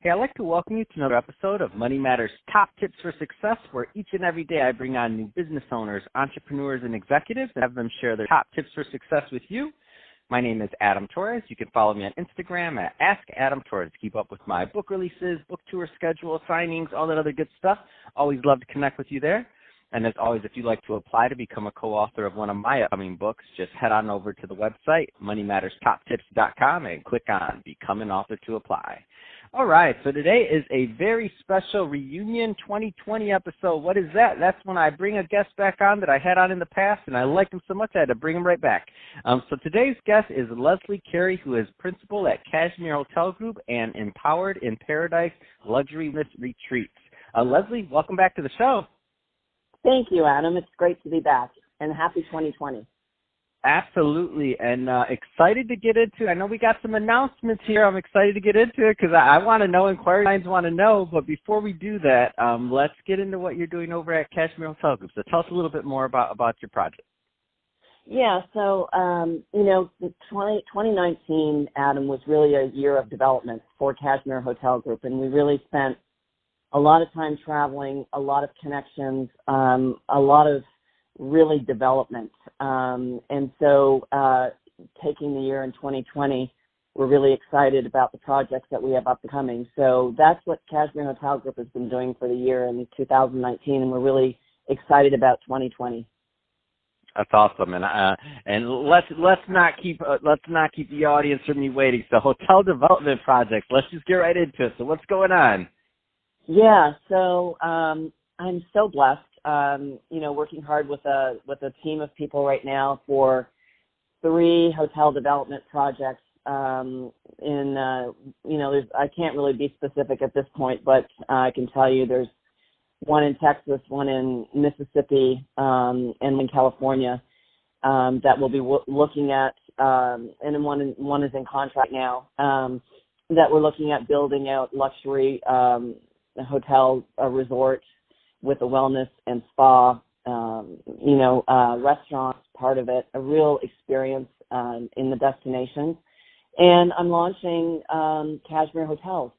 Hey, I'd like to welcome you to another episode of Money Matters Top Tips for Success, where each and every day I bring on new business owners, entrepreneurs, and executives and have them share their top tips for success with you. My name is Adam Torres. You can follow me on Instagram at AskAdamTorres to keep up with my book releases, book tour schedule, signings, all that other good stuff. Always love to connect with you there. And as always, if you'd like to apply to become a co-author of one of my upcoming books, just head on over to the website, moneymatterstoptips.com, and click on Become an Author to apply. All right, so today is a very special reunion 2020 episode. What is that? That's when I bring a guest back on that I had on in the past, and I liked him so much I had to bring him right back. So today's guest is Lesley Carey, who is principal at Cashmere Hotel Group and Empowered in Paradise Luxury Retreats. Lesley, welcome back to the show. Thank you, Adam. It's great to be back, and happy 2020. Absolutely, and excited to get into it. I know we got some announcements here. I'm excited to get into it because I want to know, inquiry lines want to know, but before we do that, let's get into what you're doing over at Cashmere Hotel Group. So tell us a little bit more about your project. Yeah, so, 2019, Adam, was really a year of development for Cashmere Hotel Group, and we really spent a lot of time traveling, a lot of connections, a lot of really development. And so taking the year in 2020, we're really excited about the projects that we have upcoming. So that's what Cashmere Hotel Group has been doing for the year in 2019, and we're really excited about 2020. That's awesome, and let's not keep the audience from me waiting. So hotel development projects. Let's just get right into it. So what's going on? Yeah, so I'm so blessed. Working hard with a team of people right now for 3 hotel development projects. I can't really be specific at this point, but I can tell you there's one in Texas, one in Mississippi, and in California that we'll be looking at, and then one is in contract now that we're looking at building out luxury hotel, a resort with a wellness and spa, restaurants, part of it, a real experience in the destination. And I'm launching Cashmere Hotels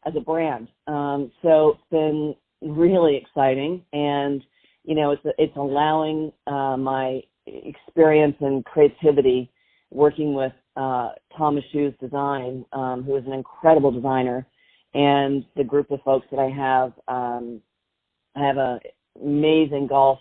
as a brand. So it's been really exciting, and, it's allowing my experience and creativity working with Thomas Shoes Design, who is an incredible designer, and the group of folks that I have an amazing golf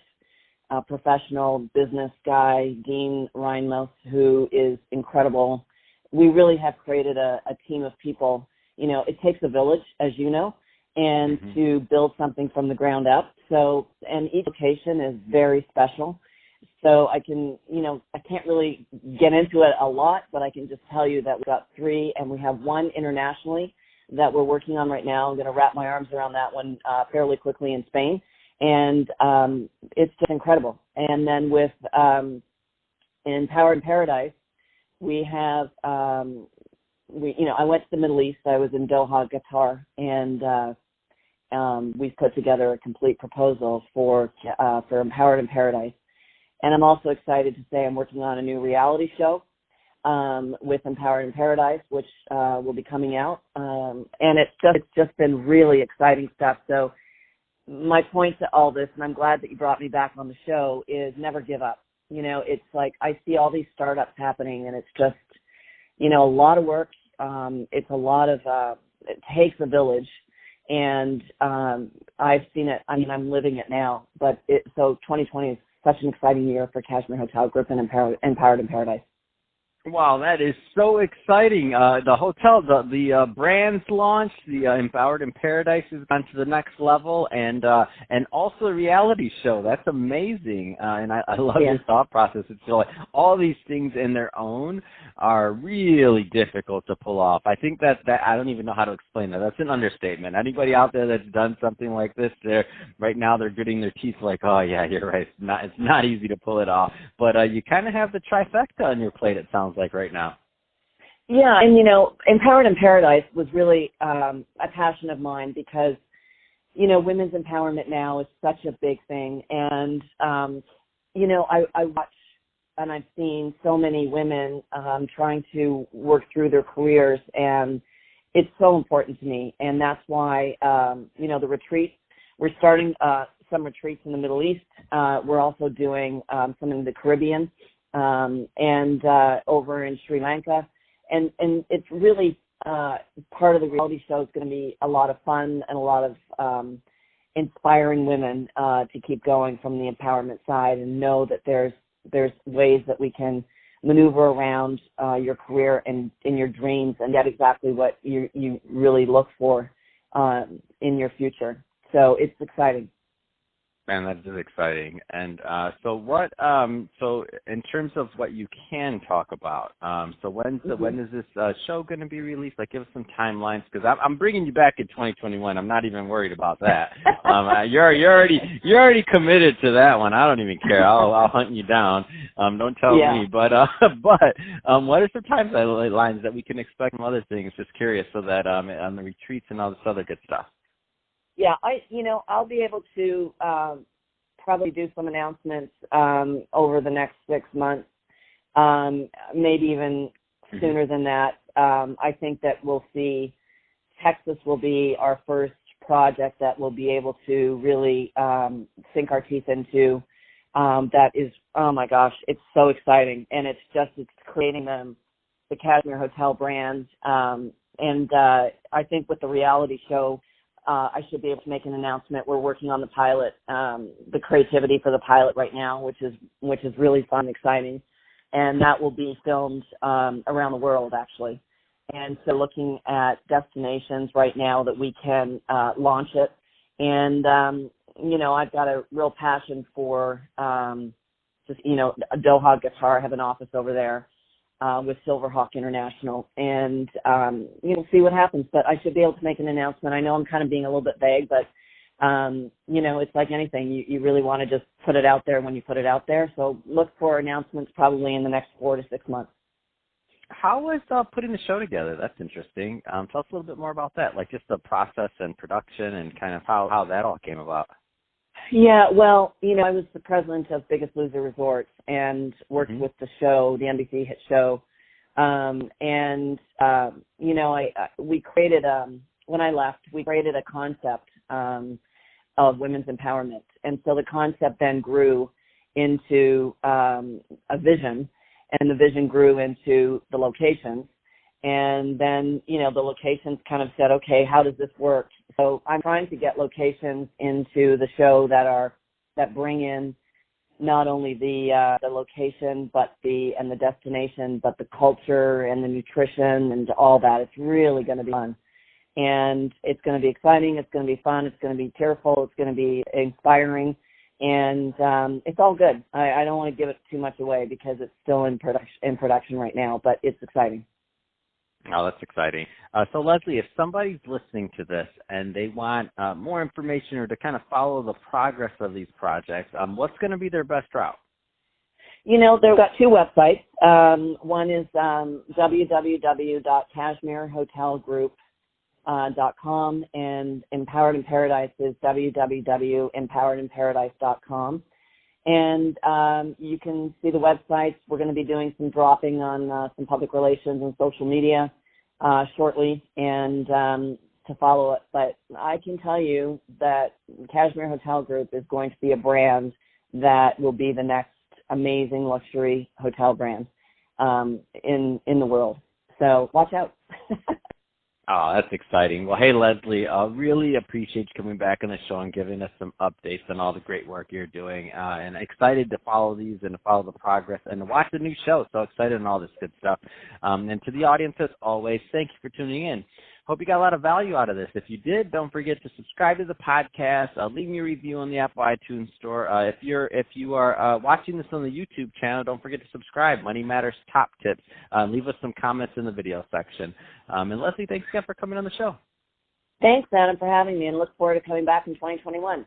professional business guy, Dean Reinmuth, who is incredible. We really have created a team of people. It takes a village, as you know, and to build something from the ground up. So, and each location is very special. So I can't really get into it a lot, but I can just tell you that we've got 3, and we have 1 internationally that we're working on right now. I'm going to wrap my arms around that one fairly quickly in Spain. And it's just incredible. And then with Empowered in Paradise, we have, I went to the Middle East. I was in Doha, Qatar, and we've put together a complete proposal for Empowered in Paradise. And I'm also excited to say I'm working on a new reality show with Empowered in Paradise, which will be coming out. And it's just been really exciting stuff. So my point to all this, and I'm glad that you brought me back on the show, is never give up. It's like I see all these startups happening, and it's just, a lot of work. It's a lot of, it takes a village, and I've seen it. I mean, I'm living it now. So 2020 is such an exciting year for Cashmere Hotel Group and Empowered in Paradise. Wow, that is so exciting. The hotel, the brand's launched, the Empowered in Paradise has gone to the next level, and also the reality show. That's amazing. And I love your thought process. It's like all these things in their own are really difficult to pull off. I think that I don't even know how to explain that. That's an understatement. Anybody out there that's done something like this, right now they're gritting their teeth like, oh yeah, you're right. It's not easy to pull it off. But you kind of have the trifecta on your plate, it sounds like right now. Yeah, and Empowered in Paradise was really a passion of mine because, women's empowerment now is such a big thing. And, I watch and I've seen so many women trying to work through their careers, and it's so important to me, and that's why the retreat. We're starting some retreats in the Middle East. We're also doing some in the Caribbean and over in Sri Lanka, and it's really part of the reality show is going to be a lot of fun and a lot of inspiring women to keep going from the empowerment side and know that there's ways that we can maneuver around your career and in your dreams and get exactly what you really look for in your future. So it's exciting. Man, that is exciting. And so in terms of what you can talk about, so when is this show going to be released? Like, give us some timelines, because I'm bringing you back in 2021. I'm not even worried about that. You're already committed to that one. I don't even care. I'll hunt you down. Don't tell me. But what are some timelines that we can expect from other things? Just curious, so that on the retreats and all this other good stuff. Yeah, I'll be able to probably do some announcements over the next 6 months, maybe even sooner than that. I think that we'll see Texas will be our first project that we'll be able to really sink our teeth into. That is, oh my gosh, it's so exciting, and it's creating the Cashmere Hotel brand, and I think with the reality show. I should be able to make an announcement. We're working on the pilot, the creativity for the pilot right now, which is really fun and exciting. And that will be filmed around the world, actually. And so looking at destinations right now that we can launch it. And, I've got a real passion for Doha guitar. I have an office over there. With Silverhawk International, and see what happens. But I should be able to make an announcement. I know I'm kind of being a little bit vague, but it's like anything. You really want to just put it out there when you put it out there. So look for announcements probably in the next 4 to 6 months. How was putting the show together? That's interesting. Tell us a little bit more about that, like just the process and production and kind of how that all came about. Yeah, well, I was the president of Biggest Loser Resorts and worked with the show, the NBC hit show. We created, when I left, we created a concept of women's empowerment. And so the concept then grew into a vision, and the vision grew into the locations. And then, the locations kind of said, okay, how does this work? So I'm trying to get locations into the show that bring in not only the location, and the destination, but the culture and the nutrition and all that. It's really going to be fun. And it's going to be exciting. It's going to be fun. It's going to be tearful. It's going to be inspiring. And it's all good. I don't want to give it too much away because it's still in production right now, but it's exciting. Oh, that's exciting. So, Lesley, if somebody's listening to this and they want more information or to kind of follow the progress of these projects, what's going to be their best route? They've got two websites. One is www.cashmerehotelgroup.com, and Empowered in Paradise is www.empoweredinparadise.com. And you can see the websites. We're going to be doing some dropping on some public relations and social media shortly, and to follow it. But I can tell you that Cashmere Hotel Group is going to be a brand that will be the next amazing luxury hotel brand in the world. So watch out. Oh, that's exciting. Well, hey, Lesley, I really appreciate you coming back on the show and giving us some updates on all the great work you're doing. And excited to follow these and to follow the progress and to watch the new show. So excited and all this good stuff. And to the audience, as always, thank you for tuning in. Hope you got a lot of value out of this. If you did, don't forget to subscribe to the podcast. Leave me a review on the Apple iTunes Store. If you are watching this on the YouTube channel, don't forget to subscribe. Money Matters Top Tips. Leave us some comments in the video section. And Lesley, thanks again for coming on the show. Thanks, Adam, for having me, and look forward to coming back in 2021.